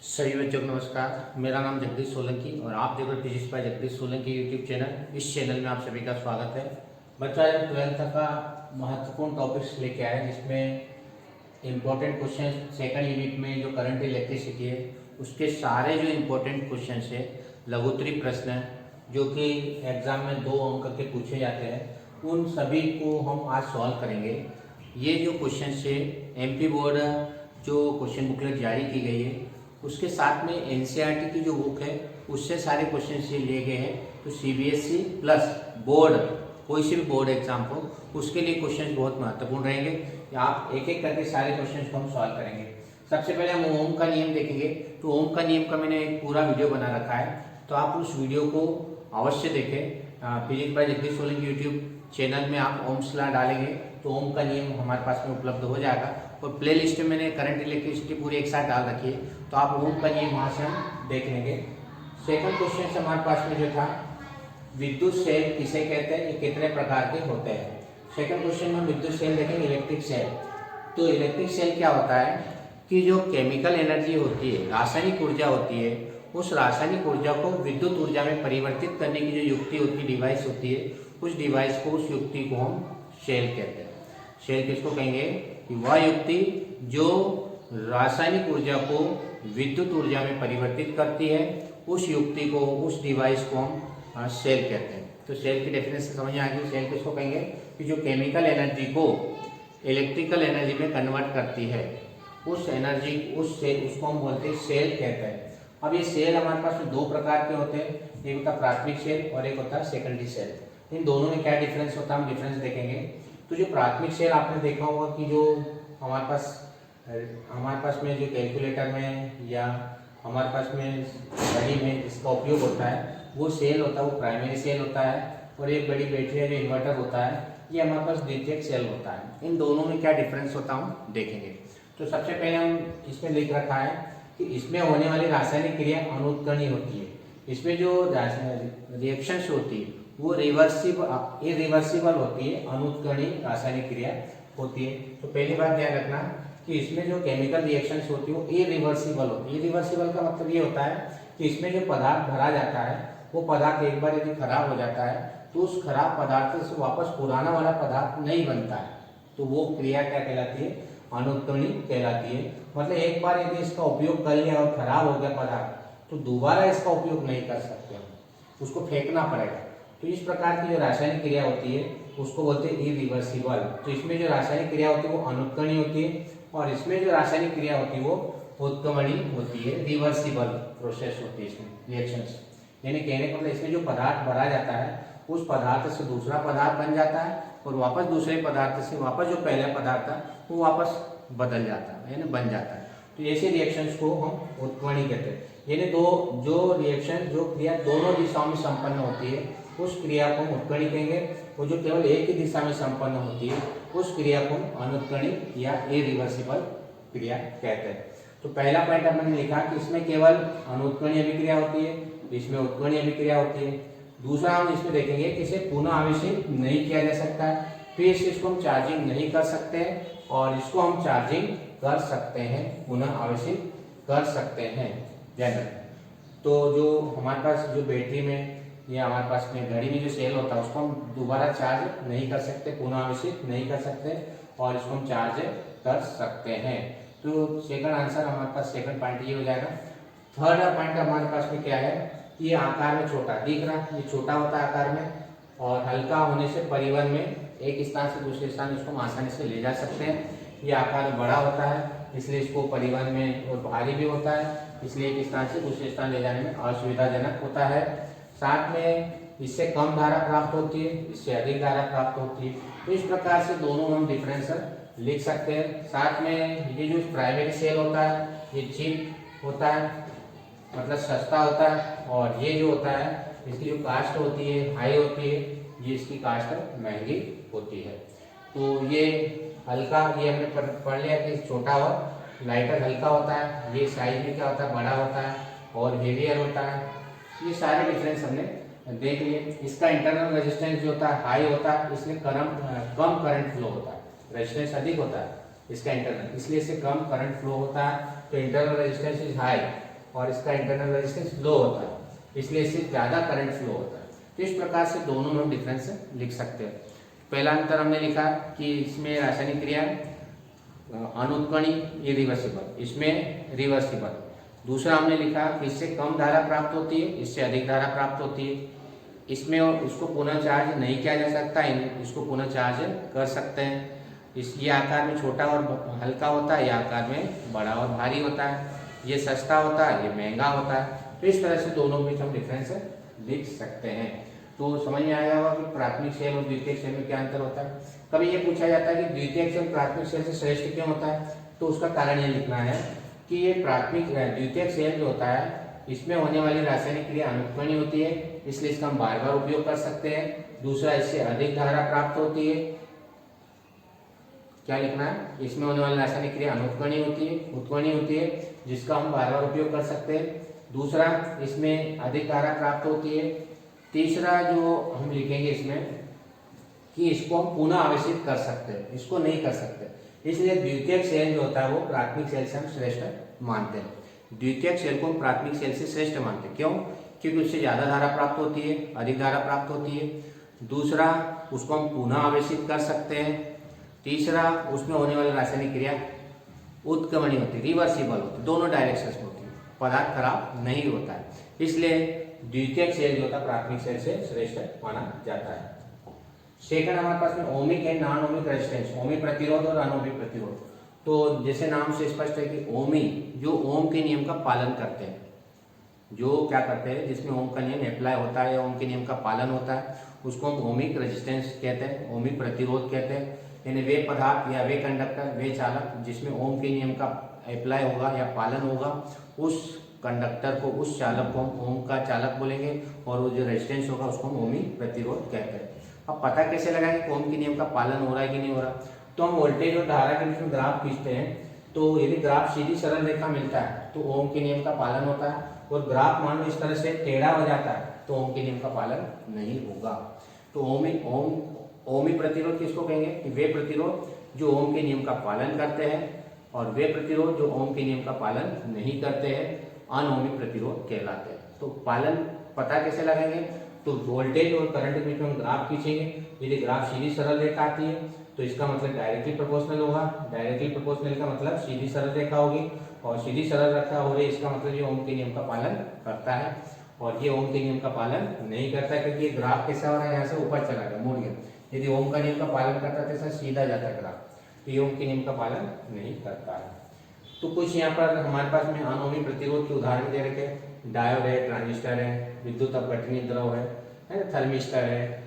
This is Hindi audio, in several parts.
सभी बच्चों को नमस्कार। मेरा नाम जगदीश सोलंकी और आप देख रहे हो physics bye Jagdish Solanki YouTube channel. इस चैनल में आप सभी का स्वागत है। बच्चों, आज हम 12th का महत्वपूर्ण टॉपिक्स लेके आए जिसमें इम्पोर्टेंट क्वेश्चन सेकंड यूनिट में जो करंट इलेक्ट्रिसिटी है उसके सारे जो इम्पोर्टेंट क्वेश्चन है, लघुत्तरी प्रश्न जो कि एग्जाम में 2 अंक के पूछे जाते हैं, उन सभी को हम आज सॉल्व करेंगे। ये जो क्वेश्चन है एमपी बोर्ड जो क्वेश्चन बुकलेट जारी की गई है उसके साथ में एनसीईआरटी की जो बुक है उससे सारे क्वेश्चन ये लिए गए हैं। तो सीबीएसई प्लस बोर्ड, कोई से भी बोर्ड एग्जाम हो उसके लिए क्वेश्चन बहुत महत्वपूर्ण रहेंगे। आप एक एक करके सारे क्वेश्चन को हम सॉल्व करेंगे। सबसे पहले हम ओम का नियम देखेंगे। तो ओम का नियम का मैंने एक पूरा वीडियो बना रखा है, तो आप उस वीडियो को अवश्य देखें। Physics bye Jagdish Solanki YouTube channel में आप ओम्स लॉ डालेंगे तो ओम का नियम हमारे पास में उपलब्ध हो जाएगा। और प्ले लिस्ट में मैंने करंट इलेक्ट्रिसिटी पूरी एक साथ डाल रखी है, तो आप ओम का नियम वहाँ से हम देख लेंगे। सेकंड क्वेश्चन से हमारे पास में जो था, विद्युत सेल किसे कहते हैं, ये कितने प्रकार के होते हैं। सेकंड क्वेश्चन में विद्युत सेल देखेंगे, इलेक्ट्रिक सेल। तो इलेक्ट्रिक सेल क्या होता है कि जो केमिकल एनर्जी होती है, रासायनिक ऊर्जा होती है, उस रासायनिक ऊर्जा को विद्युत ऊर्जा में परिवर्तित करने की जो युक्ति होती है, डिवाइस होती है, उस डिवाइस को, उस युक्ति को हम सेल कहते हैं। सेल किसको कहेंगे कि वह युक्ति जो रासायनिक ऊर्जा को विद्युत ऊर्जा में परिवर्तित करती है, उस युक्ति को, उस डिवाइस को हम सेल कहते हैं। तो सेल की डेफिनेशन समझ में आ गई। सेल किसको कहेंगे कि जो केमिकल एनर्जी को इलेक्ट्रिकल एनर्जी में कन्वर्ट करती है, उस एनर्जी, उसको हम बोलते हैं सेल कहते हैं। अब ये सेल हमारे पास में 2 प्रकार के होते हैं, एक होता है प्राथमिक सेल और एक होता है सेकेंडरी सेल। इन दोनों में क्या डिफरेंस होता है हम डिफरेंस देखेंगे। तो जो प्राथमिक सेल आपने देखा होगा कि जो हमारे पास में जो कैलकुलेटर में या हमारे पास में घड़ी में जिसका उपयोग होता है वो सेल होता है, वो प्राइमरी सेल होता है। और एक बड़ी बैटरी है जो इन्वर्टर होता है, ये हमारे पास द्वितीयक सेल होता है। इन दोनों में क्या डिफरेंस होता है हम देखेंगे। तो सबसे पहले हम इसमें लिख रखा है कि इसमें होने वाली रासायनिक क्रिया अनुत्कर्णीय होती है। इसमें जो रिएक्शंस होती है वो इरिवर्सिबल होती है, अनुत्कर्णीय रासायनिक क्रिया होती है। तो पहली बात ध्यान रखना कि इसमें जो केमिकल रिएक्शंस होती है वो इरिवर्सिबल होती है। इरिवर्सिबल का मतलब ये होता है कि इसमें जो पदार्थ भरा जाता है वो पदार्थ एक बार यदि खराब हो जाता है तो उस खराब पदार्थ से वापस पुराना वाला पदार्थ नहीं बनता है। तो वो क्रिया क्या कहलाती है, अनुत्कर्णीय कहलाती है। मतलब एक बार यदि इसका उपयोग कर लिया और खराब हो गया पदार्थ तो दोबारा इसका उपयोग नहीं कर सकते, उसको फेंकना पड़ेगा। तो इस प्रकार की जो रासायनिक क्रिया होती है उसको बोलते हैं इरिवर्सिबल। तो इसमें जो रासायनिक क्रिया होती है वो अनुत्कर्णीय होती है और इसमें जो रासायनिक क्रिया होती है वो उत्क्रमणीय होती है, रिवर्सिबल प्रोसेस होती है इसमें रिएक्शंस। यानी कहने का मतलब इसमें जो पदार्थ भरा जाता है उस पदार्थ से दूसरा पदार्थ बन जाता है और वापस दूसरे पदार्थ से वापस जो पहला पदार्थ था वो वापस बदल जाता है, यानी बन जाता है। तो ऐसे रिएक्शंस को हम उत्क्रमणीय कहते हैं। यानी जो रिएक्शन, जो क्रिया दोनों दिशाओं में संपन्न होती है उस क्रिया को हम उत्क्रमणीय कहेंगे। और जो केवल एक ही दिशा में संपन्न होती है उस क्रिया को हम अनुत्क्रमणीय या इरिवर्सिबल क्रिया कहते हैं। तो पहला पॉइंट हमने लिखा कि इसमें केवल अनुत्क्रमणीय अभिक्रिया होती है, इसमें उत्क्रमणीय अभिक्रिया होती है। दूसरा हम इसमें देखेंगे कि इसे पुनः आवेशित नहीं किया जा सकता है, फिर से इसको हम चार्जिंग नहीं कर सकते हैं और इसको हम चार्जिंग कर सकते हैं, पुनः आवेशित कर सकते हैं। ध्यान रखें। तो जो हमारे पास जो बैटरी में या हमारे पास में घड़ी में जो सेल होता है उसको हम दोबारा चार्ज नहीं कर सकते, पुनः आवेशित नहीं कर सकते और इसको हम चार्ज कर सकते हैं। तो सेकंड आंसर हमारे पास, सेकंड पॉइंट ये हो जाएगा। थर्ड पॉइंट हमारे पास में क्या है, ये आकार में छोटा दिख रहा है, ये छोटा होता है आकार में और हल्का होने से परिवहन में एक स्थान से दूसरे स्थान इसको हम आसानी से ले जा सकते हैं। ये आकार में बड़ा होता है इसलिए इसको परिवहन में, और भारी भी होता है इसलिए एक स्थान से दूसरे स्थान ले जाने में असुविधाजनक होता है। साथ में इससे कम धारा प्राप्त होती है, इससे अधिक धारा प्राप्त होती है। तो इस प्रकार से दोनों हम डिफरेंस लिख सकते हैं। साथ में ये जो प्राइमरी सेल होता है ये चीप होता है, मतलब सस्ता होता है, और ये जो होता है इसकी जो कास्ट होती है हाई होती है, ये इसकी कास्ट महंगी होती है। तो ये हल्का, ये हमने पढ़ लिया कि छोटा और लाइटर हल्का होता है, ये साइज में क्या होता है बड़ा होता है और हेवियर होता है। ये सारे डिफरेंस हमने देख लिए। इसका इंटरनल रेजिस्टेंस जो होता है हाई होता है, इसलिए कम करंट फ्लो होता है, रेजिस्टेंस अधिक होता है इसका इंटरनल, इसलिए इससे कम करंट फ्लो होता है। तो इंटरनल रेजिस्टेंस इज हाई और इसका इंटरनल रेजिस्टेंस लो होता है, इसलिए इससे ज़्यादा करंट फ्लो होता है। तो इस प्रकार से दोनों में हम डिफरेंस लिख सकते हैं। पहला अंतर हमने लिखा कि इसमें रासायनिक क्रिया अनुत्कर्णी इरिवर्सिबल, इसमें रिवर्सिबल। दूसरा हमने लिखा कि इससे कम धारा प्राप्त होती है, इससे अधिक धारा प्राप्त होती है। इसमें इसको पुनः चार्ज नहीं किया जा सकता, इसको पुनः चार्ज कर सकते हैं। ये आकार में छोटा और हल्का होता है, ये आकार में बड़ा और भारी होता है, ये सस्ता होता है, ये महंगा होता है। तो इस तरह से दोनों बीच हम डिफरेंस लिख सकते हैं। तो समझ में आया होगा कि प्राथमिक सेल और द्वितीयक सेल में क्या अंतर होता है। कभी ये पूछा जाता है कि द्वितीयक सेल प्राथमिक सेल से श्रेष्ठ क्यों होता है, तो उसका कारण ये लिखना है कि ये द्वितीयक सेल जो होता है इसमें होने वाली रासायनिक क्रिया अनुत्कर्णी होती है, इसलिए इसका हम बार बार उपयोग कर सकते हैं। दूसरा, इससे अधिक धारा प्राप्त होती है। क्या लिखना है, इसमें होने वाली रासायनिक क्रिया अनुत्कर्णी होती है, जिसका हम बार बार उपयोग कर सकते हैं। दूसरा, इसमें अधिक धारा प्राप्त होती है। तीसरा जो हम लिखेंगे इसमें कि इसको हम पुनः आवेशित कर सकते हैं, इसको नहीं कर सकते, इसलिए द्वितीयक सेल जो होता है वो प्राथमिक सेल से हम श्रेष्ठ मानते हैं। द्वितीयक सेल को हम प्राथमिक सेल से श्रेष्ठ मानते हैं। क्यों? क्योंकि उससे ज्यादा धारा प्राप्त होती है, अधिक धारा प्राप्त होती है। दूसरा, उसको हम पुनः आवेशित कर सकते हैं। तीसरा, उसमें होने वाली रासायनिक क्रिया उत्क्रमणी होती है, रिवर्सिबल होती है, दोनों डायरेक्शन में होती है, पदार्थ खराब नहीं होता है, इसलिए द्वितीयक सेल जो होता है प्राथमिक सेल से श्रेष्ठ माना जाता है। सेकंड हमारे पास में ohmic and non ohmic resistance, ohmic प्रतिरोध और अनोमिक प्रतिरोध। तो जैसे नाम से स्पष्ट है कि ओमी जो ओम के नियम का पालन करते हैं, जो क्या करते हैं, जिसमें ओम का नियम अप्लाई होता है या ओम के नियम का पालन होता है, उसको हम ओमिक रेजिस्टेंस कहते हैं, ओमिक प्रतिरोध कहते हैं। यानी वे पदार्थ या वे कंडक्टर, वे चालक जिसमें ओम के नियम का अप्लाई होगा या पालन होगा, उस कंडक्टर को, उस चालक को हम ओम का चालक बोलेंगे, और वो जो रेजिस्टेंस होगा उसको हम ओमिक प्रतिरोध कहते हैं। अब पता कैसे लगाएंगे कि ओम के नियम का पालन हो रहा है कि नहीं हो रहा, तो हम वोल्टेज और धारा के बीच में ग्राफ खींचते हैं। तो यदि ग्राफ सीधी सरल रेखा मिलता है तो ओम के नियम का पालन होता है, और ग्राफ मान लो इस तरह से टेढ़ा हो जाता है तो ओम के नियम का पालन नहीं होगा। तो ओमिक प्रतिरोध किसको कहेंगे कि वे प्रतिरोध जो ओम के नियम का पालन करते हैं, और वे प्रतिरोध जो ओम के नियम का पालन नहीं करते हैं अनओमिक प्रतिरोध कहलाते हैं। तो पालन पता कैसे लगाएंगे, तो वोल्टेज और करंट के बीच में हम ग्राफ खींचेंगे। यदि ग्राफ सीधी सरल रेखा आती है तो इसका मतलब डायरेक्टली प्रोपोर्शनल होगा, डायरेक्टली प्रोपोर्शनल का मतलब सीधी सरल रेखा होगी, और सीधी सरल रेखा हो रही है इसका मतलब ये ओम के नियम का पालन करता है, और ये ओम के नियम का पालन नहीं करता है, क्योंकि ये ग्राफ कैसा हो रहा है, यहाँ से ऊपर चला गया, मुड़ गया। यदि ओम का नियम का पालन करता है तो सीधा जाता है ग्राफ, तो ये ओम के नियम का पालन नहीं करता है। तो कुछ यहाँ पर हमारे पास में अनोमिक प्रतिरोध के उदाहरण दे रखे, डायोड है, ट्रांजिस्टर है, विद्युत अपघटनीय द्रव है, थर्मिस्टर है,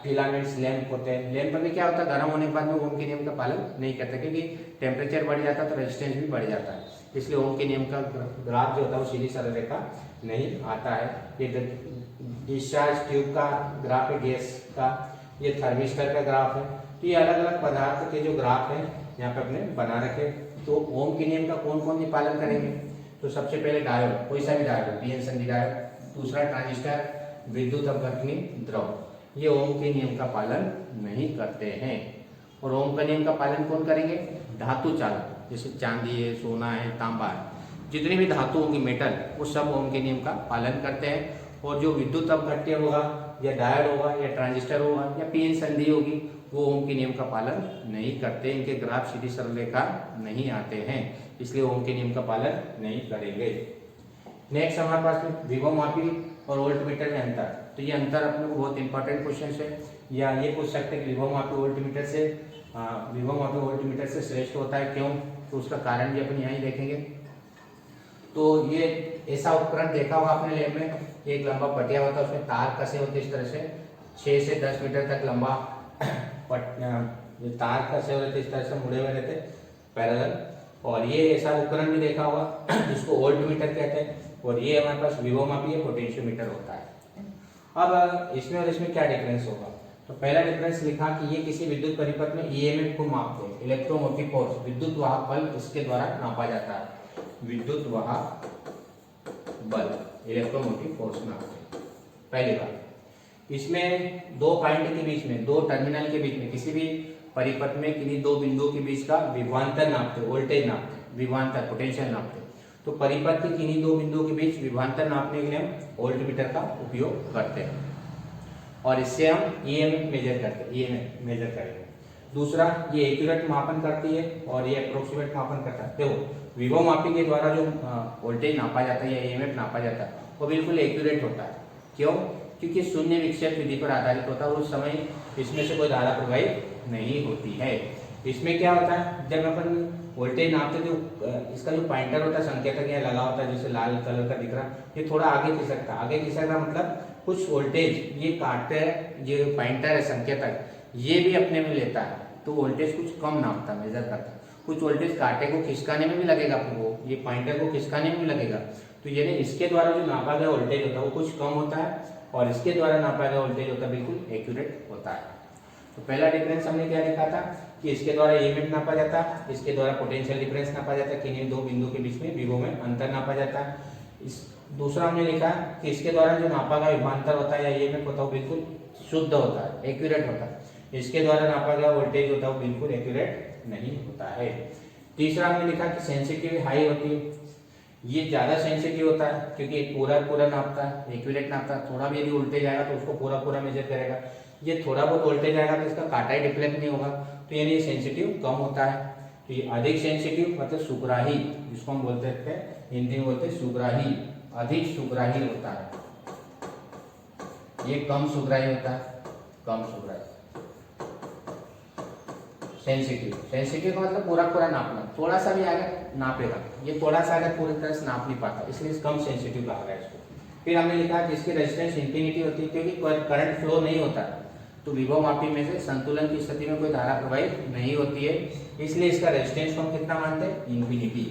फिलामेंट्स लैंप होते हैं। लैंप में क्या होता है, गर्म होने के बाद में ओम के नियम का पालन नहीं करता, क्योंकि टेम्परेचर बढ़ जाता है तो रेजिस्टेंस भी बढ़ जाता है, इसलिए ओम के नियम का ग्राफ जो होता है वो सीधी सरल रेखा नहीं आता है। ये डिस्चार्ज ट्यूब का ग्राफ है, गैस का, ये थर्मिस्टर का ग्राफ है। तो ये अलग अलग पदार्थ के जो ग्राफ है यहाँ पे अपने बना रखे। तो ओम के नियम का कौन कौन पालन करेंगे, तो सबसे पहले डायोड, कोई सा भी डायोड, पीएन संधि डायोड। दूसरा ट्रांजिस्टर, विद्युत अपघटनीय द्रव, ये ओम के नियम का पालन नहीं करते हैं। और ओम का नियम का पालन कौन करेंगे, धातु चालक, जैसे चांदी है, सोना है, तांबा है, जितनी भी धातु होंगी मेटल, वो सब ओम के नियम का पालन करते हैं। और जो विद्युत अपघट्य होगा या डायोड होगा या ट्रांजिस्टर होगा या पीएन संधि होगी, वो ओम के नियम का पालन नहीं करते, इनके ग्राफ सीधी सरल रेखा नहीं आते हैं, इसलिए ओम के नियम का पालन नहीं करेंगे। नेक्स्ट हमारे पास में विभवमापी और वोल्टमीटर में अंतर। तो ये अंतर अपने को बहुत इंपॉर्टेंट क्वेश्चन है, या ये पूछ सकते हैं कि विभवमापी वोल्टमीटर से श्रेष्ठ होता है, क्यों, तो उसका कारण भी अपन यहाँ ही देखेंगे। तो ये ऐसा उपकरण देखा होगा आपने लैब में, एक लंबा पटिया होता है, उसमें तार कसे होते इस तरह से 6 से 10 मीटर तक लंबा तार कसे होते इस तरह से मुड़े हुए रहते पैरेलल। और ये ऐसा उपकरण भी देखा होगा जिसको वोल्टमीटर कहते हैं, और ये हमारे पास विभवमापी या पोटेंशियोमीटर होता है। अब इसमें और इसमें क्या डिफरेंस होगा, तो पहला डिफरेंस लिखा कि ये किसी विद्युत परिपथ में ईएमएफ को मापते हैं, इलेक्ट्रोमोटिव फोर्स, विद्युत वाहक बल इसके द्वारा नापा जाता है, विद्युत वाहक बल, इलेक्ट्रोमोटिव फोर्स नापते हैं। पहली बात, इसमें दो पॉइंट के बीच में, दो टर्मिनल के बीच में, किसी भी परिपथ में किन्हीं दो बिंदुओं के बीच का विभवांतर नापते, वोल्टेज नापते, विभवांतर पोटेंशियल नापते। तो परिपथ के किन्हीं दो बिंदुओं के बीच विभवांतर नापने के लिए हम वोल्टमीटर का उपयोग करते हैं और इससे हम ईएमएफ मेजर करते हैं, ईएमएफ मेजर करेंगे। दूसरा, ये एक्यूरेट मापन करती है और ये अप्रोक्सीमेट मापन करता है। देखो विभव मापी के द्वारा जो वोल्टेज नापा जाता है या ईएमएफ नापा जाता है वो बिल्कुल एक्यूरेट होता है। क्यों? क्योंकि शून्य विक्षेप विधि पर आधारित होता है और उस समय इसमें से कोई धारा प्रवाहित नहीं होती है। इसमें क्या होता है, जब अपन वोल्टेज नापते तो इसका जो पॉइंटर होता है, संकेतक यहाँ लगा होता है, जैसे लाल कलर का दिख रहा है, ये थोड़ा आगे खिसकता है। आगे खिसकता मतलब कुछ वोल्टेज ये काटते हैं, ये पॉइंटर है संकेतक, ये भी अपने में लेता है, तो वोल्टेज कुछ कम नापता, मेजर करता है। कुछ वोल्टेज कांटे को खिसकाने में भी लगेगा अपने को, ये पॉइंटर को खिसकाने में भी लगेगा, तो यानी इसके द्वारा जो नापा गया वोल्टेज होता है वो कुछ कम होता है और इसके द्वारा नापा गया वोल्टेज होता है बिल्कुल एक्यूरेट होता है। तो पहला डिफरेंस हमने क्या लिखा था कि इसके द्वारा ईएमएफ नापा जाता है, इसके द्वारा पोटेंशियल डिफरेंस नापा जाता है, किन्हीं दो बिंदु के बीच में विभव में अंतर नापा जाता है। इस दूसरा हमने लिखा कि इसके द्वारा जो नापा गया विभवांतर होता है या ईएमएफ होता है वो बिल्कुल शुद्ध होता है, एक्यूरेट होता है। इसके द्वारा नापा गया वोल्टेज होता है वो बिल्कुल एक्यूरेट नहीं होता है। तीसरा हमने लिखा कि सेंसिटिविटी हाई होती है, ये ज्यादा सेंसिटिव होता है क्योंकि पूरा नापता है, एक्यूरेट नापता है। थोड़ा भी यदि वोल्टेज आएगा तो उसको पूरा मेजर करेगा, ये थोड़ा बहुत वोल्टेज आएगा तो इसका काटा ही डिफ्लेक्ट नहीं होगा, तो यानी ये सेंसिटिव कम होता है। तो ये अधिक सेंसिटिव मतलब सुग्राही, जिसको हम बोलते हैं हिंदी में बोलते हैं सुग्राही, अधिक सुग्राही होता है। ये कम सुग्राही होता है, कम सुग्राही। सेंसिटिव का मतलब पूरा नापना, थोड़ा सा भी अगर नापेगा, ये थोड़ा सा अगर पूरी तरह से नाप नहीं पाता, इसलिए कम सेंसिटिव कहा गया इसको। फिर हमने लिखा कि इसकी रेजिस्टेंस इंफिनिटी होती है क्योंकि करंट फ्लो नहीं होता, तो विभव मापी में से संतुलन की स्थिति में कोई धारा प्रवाहित नहीं होती है, इसलिए इसका रेजिस्टेंस को हम कितना मानते हैं, इंफिनिटी।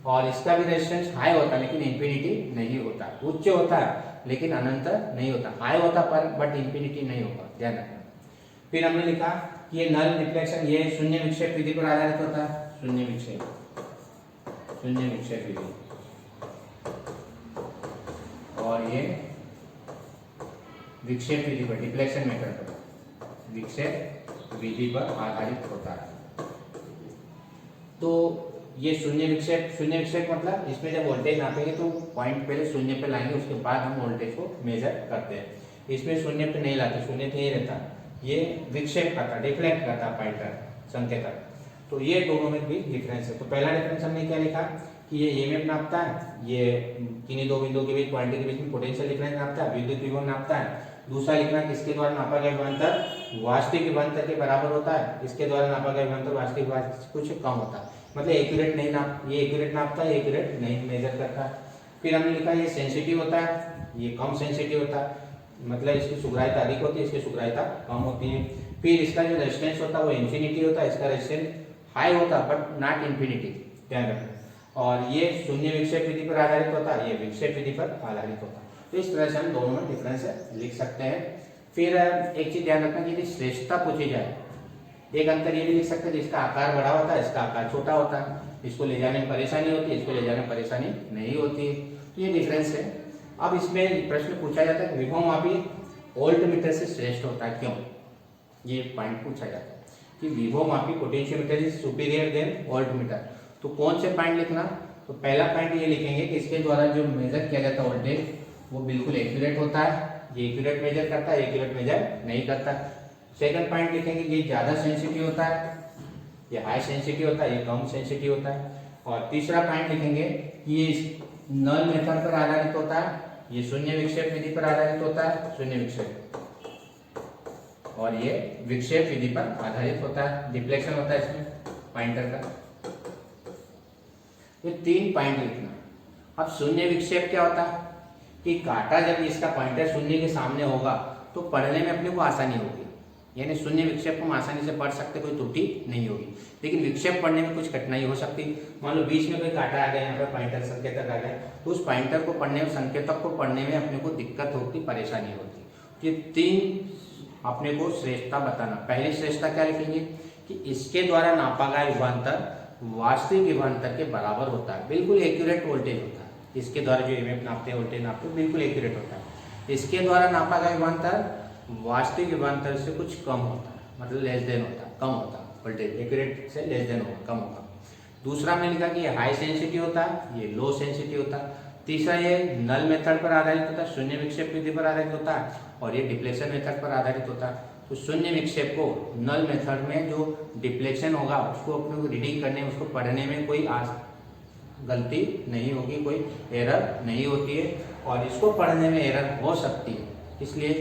और इसका भी रेजिस्टेंस हाई होता है लेकिन इंफिनिटी नहीं होता, उच्च होता है लेकिन अनंत नहीं होता, हाई होता पर बट इंफिनिटी नहीं होगा, ध्यान रखना। फिर हमने लिखा कि ये नल रिफ्लेक्शन ये शून्य विक्षेप विधि पर आधारित होता है, शून्य विक्षेप विधि, और ये विक्षेप विधि पर, डिफ्लेक्शन मेथड पर, विक्षेप विधि पर आधारित होता है। तो ये शून्य विक्षेप मतलब इसमें जब वोल्टेज नापेंगे तो पॉइंट पहले शून्य पे लाएंगे, उसके बाद हम वोल्टेज को मेजर करते हैं। इसमें शून्य पे नहीं लाते, शून्य पे नहीं रहता, ये विक्षेप करता, डिफ्लेक्ट करता पॉइंटर संकेतक। तो ये दोनों में भी डिफरेंस है। तो पहला डिफरेंस हमने क्या लिखा कि ये ईएमएफ नापता है, ये किन्हीं दो बिंदुओं के बीच पॉइंटर के बीच में पोटेंशियल डिफरेंस नापता है, विद्युत विभव नापता है। दूसरा लिखना कि इसके द्वारा नापा गया विभवांतर वास्तविक विभवांतर के बराबर होता है, इसके द्वारा नापा गया विभवांतर वास्तविक विभवांतर से कुछ कम होता है, मतलब एक्यूरेट नहीं नाप, ये एक्यूरेट नापता है, एक्यूरेट नहीं मेजर करता है। फिर हमने लिखा ये सेंसिटिव होता है, ये कम सेंसिटिव होता है, मतलब इसकी सुग्राह्यता अधिक होती है, इसकी सुग्राह्यता कम होती है। फिर इसका जो रेजिस्टेंस होता है वो इंफिनिटी होता है, इसका रेजिस्टेंस हाई होता है बट नॉट इंफिनिटी, ध्यान रखना। और ये शून्य विक्षेप विधि पर आधारित होता है, ये विक्षेप विधि पर आधारित होता है। तो इस तरह से हम दोनों में डिफरेंस लिख सकते हैं। फिर एक चीज ध्यान रखना, यदि श्रेष्ठता पूछी जाए, एक अंतर ये भी लिख सकते हैं जिसका आकार बड़ा होता है, इसका आकार छोटा होता है, इसको ले जाने में परेशानी होती है, इसको ले जाने में परेशानी नहीं होती है, तो ये डिफरेंस है। अब इसमें प्रश्न पूछा जाता है विभव मापी वोल्टमीटर से श्रेष्ठ होता है, क्यों? ये पॉइंट पूछा जाता है कि विभव मापी potentiometer is superior than voltmeter. तो कौन से पॉइंट लिखना? तो पहला पॉइंट ये लिखेंगे कि इसके द्वारा जो मेजर किया जाता है वोल्टेज वो बिल्कुल एक्यूरेट होता है, ये एक्यूरेट मेजर करता है, एक्यूरेट मेजर नहीं करता। सेकंड पॉइंट लिखेंगे ये ज्यादा सेंसिटिव होता है, ये हाई सेंसिटिव होता है, ये कम सेंसिटिव होता है। और तीसरा पॉइंट लिखेंगे कि ये नल मेथड पर आधारित होता है, ये शून्य विक्षेप विधि पर आधारित होता है, शून्य विक्षेप, और ये विक्षेप विधि पर आधारित होता है, डिफ्लेक्शन होता है इसमें पॉइंटर का। ये तीन पॉइंट लिखना। अब शून्य विक्षेप क्या होता है कि कांटा जब इसका पॉइंटर शून्य के सामने होगा तो पढ़ने में अपने को आसानी होगी, यानी शून्य विक्षेप को हम आसानी से पढ़ सकते, कोई त्रुटि नहीं होगी। लेकिन विक्षेप पढ़ने में कुछ कठिनाई हो सकती, मान लो बीच में कोई कांटा आ गया, यहाँ पर पॉइंटर संकेतक आ गया, तो उस पॉइंटर को पढ़ने में, संकेतक को पढ़ने में अपने को दिक्कत होती, परेशानी होती। ये तीन अपने को श्रेष्ठता बताना। पहली श्रेष्ठता क्या लिखेंगे कि इसके द्वारा नापा गया विभवांतर वास्तविक विभवांतर के बराबर होता है, बिल्कुल एक्यूरेट वोल्टेज होता है। इसके द्वारा जो ईएमएफ नापते हैं, वोल्टेज नापते हैं, बिल्कुल एक्यूरेट होता है। इसके द्वारा नापा गया विभवांतर वास्तविक विभवांतर से कुछ कम होता है, मतलब लेस देन होता है, कम होता है, वोल्टेज एक्यूरेट से लेस देन होगा, कम होगा। दूसरा हमने लिखा कि ये हाई सेंसिटिव होता है, ये लो सेंसिटिव होता है। तीसरा ये नल मेथड पर आधारित होता है, शून्य विक्षेप विधि पर आधारित होता है, और ये डिप्लेशन मेथड पर आधारित होता है। तो शून्य विक्षेप को नल मेथड में जो डिप्लेशन होगा उसको अपने को रीडिंग करने में, उसको पढ़ने में कोई गलती नहीं होगी, कोई एरर नहीं होती है, और इसको पढ़ने में एरर हो सकती है। इसलिए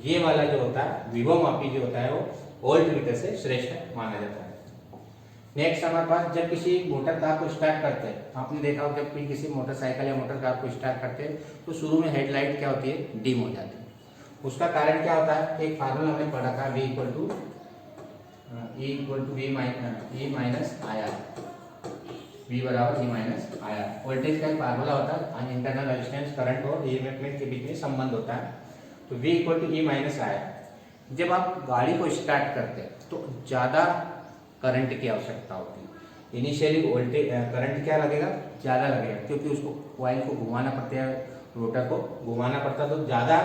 ये वाला जो होता है विभवमापी जो होता है वो वोल्टमीटर से श्रेष्ठ माना जाता है। नेक्स्ट हमारे पास जब किसी मोटर कार को स्टार्ट करते हैं, आपने देखा हो जब भी किसी मोटरसाइकिल या मोटर कार को स्टार्ट करते हैं तो शुरू में हेडलाइट क्या होती है, डिम हो जाती है। उसका कारण क्या होता है, एक फार्मूला हमने पढ़ा था, V माइनस आया, V बराबर E माइनस आया। वोल्टेज का एक फार्मूला होता है, इंटरनल रेजिस्टेंस करंट और ईएमएफ के बीच में संबंध होता है। तो V E माइनस आया। जब आप गाड़ी को स्टार्ट करते हैं तो ज़्यादा करंट की आवश्यकता होती है। इनिशियली वोल्टेज करंट क्या लगेगा, ज़्यादा लगेगा, क्योंकि उसको कॉइल को घुमाना पड़ता है, रोटर को घुमाना पड़ता है, तो ज़्यादा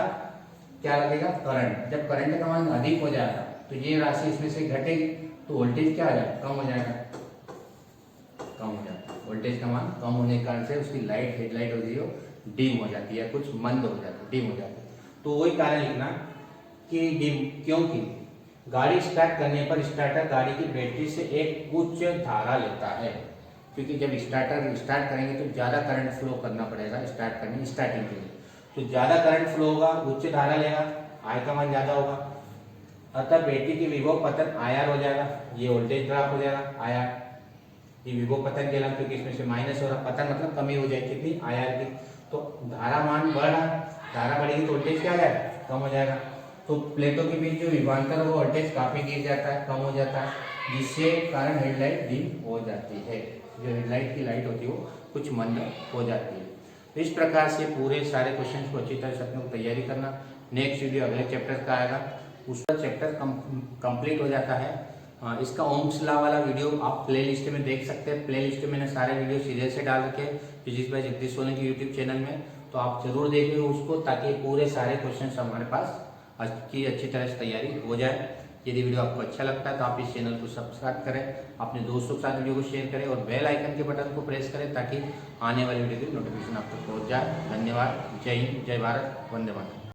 क्या लगेगा, करंट। जब करंट का मान अधिक हो जाएगा तो ये राशि इसमें से घटेगी, तो वोल्टेज क्या आ जाएगा, कम हो जाएगा, कम हो जाता है। वोल्टेज का मान कम होने के कारण से उसकी लाइट, हेडलाइट होती है डिम हो जाती है, कुछ मंद हो जाती है, डिम हो जाती है। तो वही कारण लिखना कि डिम, क्योंकि गाड़ी स्टार्ट करने पर स्टार्टर गाड़ी की बैटरी से एक उच्च धारा लेता है, क्योंकि जब स्टार्टर स्टार्ट करेंगे तो ज़्यादा करंट फ्लो करना पड़ेगा स्टार्ट करने स्टार्टिंग के लिए, तो ज़्यादा करंट फ्लो होगा, उच्च धारा लेगा, आई का मान ज़्यादा होगा, अतः बैटरी की विभव पतन आयार हो जाएगा, ये वोल्टेज ड्रॉप हो जाएगा, आयार, ये विभव पतन कहलाता है, क्योंकि इसमें से माइनस हो रहा, पतन मतलब कमी हो जाएगी, कितनी, आयार की। तो धारा मान बढ़ रहा, धारा बढ़ेगी तो वोल्टेज क्या आ जाएगा, कम हो जाएगा। तो प्लेटों के बीच जो विभवांतर है वो वोल्टेज काफी गिर जाता है, कम हो जाता है, जिससे कारण हेडलाइट डिम हो जाती है, जो हेडलाइट की लाइट होती है वो कुछ मंद हो जाती है। तो इस प्रकार से पूरे सारे क्वेश्चन को अच्छी तरह से अपने को तैयारी करना। नेक्स्ट वीडियो अगले चैप्टर का आएगा, उसका चैप्टर कंप्लीट हो जाता है। इसका ओम्स लॉ वाला वीडियो आप प्ले लिस्ट में देख सकते हैं। प्ले लिस्ट में मैंने सारे वीडियो सीरियल से डाल रखे physics bye Jagdish Solanki YouTube channel में, तो आप जरूर देखिए उसको, ताकि पूरे सारे क्वेश्चन हमारे पास अच्छी तरह से तैयारी हो जाए। यदि वीडियो आपको अच्छा लगता है तो आप इस चैनल को सब्सक्राइब करें, अपने दोस्तों के साथ वीडियो को शेयर करें और बेल आइकन के बटन को प्रेस करें, ताकि आने वाली वीडियो की नोटिफिकेशन आप तक पहुंच जाए। धन्यवाद। जय हिंद, जय भारत, वंदे मातरम।